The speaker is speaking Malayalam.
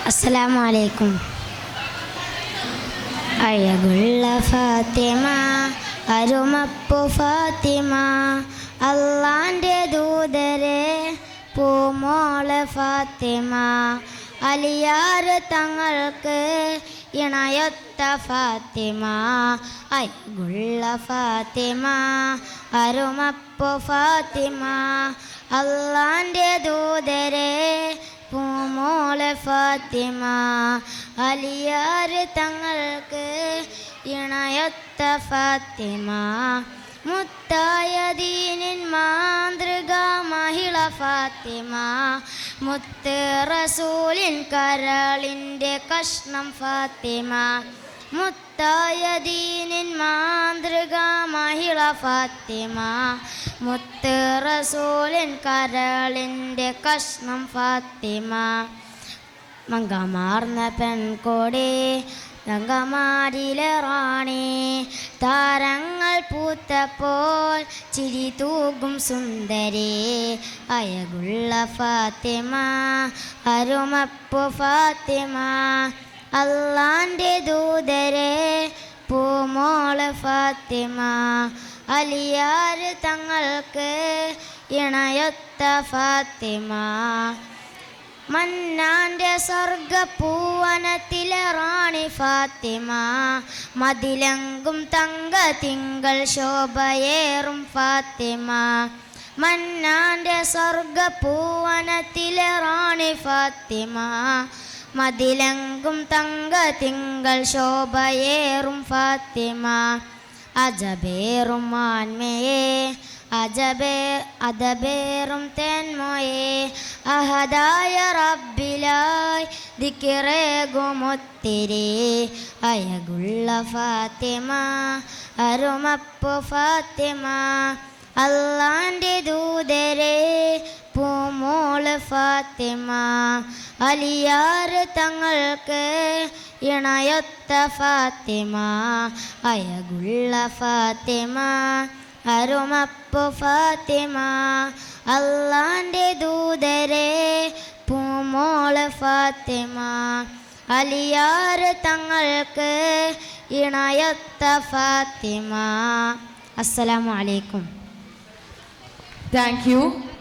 അസ്സലാമു അലൈക്കും. അഴകുള്ള ഫാത്തിമ, അരുമപ്പു ഫാത്തിമ, അള്ളാൻ്റെ ദൂതരെ പൂമോള് ഫാത്തിമ, അലിയാർ തങ്ങൾക്ക് ഇണയൊത്ത ഫാത്തിമ. അഴകുള്ള ഫാത്തിമ, അരുമപ്പു ഫാത്തിമ, അള്ളാൻ്റെ ദൂതരെ പൂമോള് ഫാത്തിമ, അലിയാർ തങ്ങൾക്ക് ഇണയൊത്ത ഫാത്തിമ. മുത്തായ ദീനിൻ മാതൃക മഹിള ഫാത്തിമ, മുത്ത് റസൂലിൻ കരളിൻ്റെ കഷ്ണം ഫാത്തിമ. മുത്തായ ദീനിൻ മാതൃക മഹിള ഫാത്തിമ, മുത്ത് റസൂലിൻ കരളിൻ്റെ കഷ്ണം ഫാത്തിമ. മങ്കമാർന്ന പെൺകൊടി തങ്കമാരിലെ റാണി, താരങ്ങൾ പൂത്തപ്പോൾ ചിരി തൂകും സുന്ദരി. അഴകുള്ള ഫാത്തിമ, അരുമപ്പു ഫാത്തിമ, അള്ളാൻ്റെ ദൂതരെ പൂമോള് ഫാത്തിമ, അലിയാർ തങ്ങൾക്ക് ഇണയൊത്ത ഫാത്തിമ. മന്നാൻ്റെ സ്വർഗപ്പൂവനത്തിലെ റാണി ഫാത്തിമ, മതിലങ്കും തങ്ക തിങ്കൾ ശോഭയേറും ഫാത്തിമ. മന്നാൻ്റെ സ്വർഗപ്പൂവനത്തിലെ റാണി ഫാത്തിമ, മതിലങ്കും തങ്ക തിങ്കൾ ശോഭയേറും ഫാത്തിമ. അജബേറും ആൻമയെ അദബേറും തെന്മയെ, അഹദായ റബ്ബിലായി ദിക്റേകുമൊത്തിരി. അഴകുള്ള ഫാത്തിമ, അരുമപ്പു ഫാത്തിമ, അള്ളാൻ്റെ ദൂതരെ പൂമോള് ഫാത്തിമ, അലിയാർ തങ്ങൾക്ക് ഇണയൊത്ത ഫാത്തിമ. അഴകുള്ള ഫാത്തിമ, അരുമപ്പു ഫാത്തിമ, അള്ളാൻ്റെ ദൂതരെ പൂമോള് ഫാത്തിമ, അലിയാർ തങ്ങൾക്ക് ഇണയൊത്ത ഫാത്തിമ. അസ്സലാമു അലൈക്കും. Thank you.